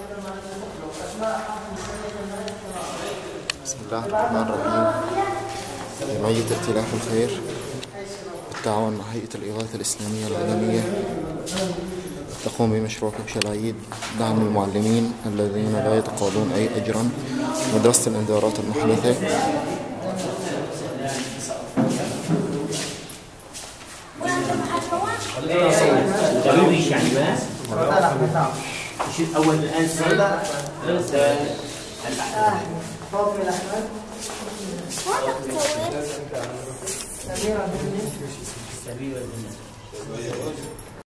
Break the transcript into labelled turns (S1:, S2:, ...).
S1: بسم الله الرحمن الرحيم. جمعية ائتلاف الخير بالتعاون مع هيئة الإغاثة الإسلامية العالمية تقوم بمشروع كبش العيد دعم المعلمين الذين لا يتقاضون أي أجرا. مدرسة الإنذارات المحدثة.
S2: أول الآن سيد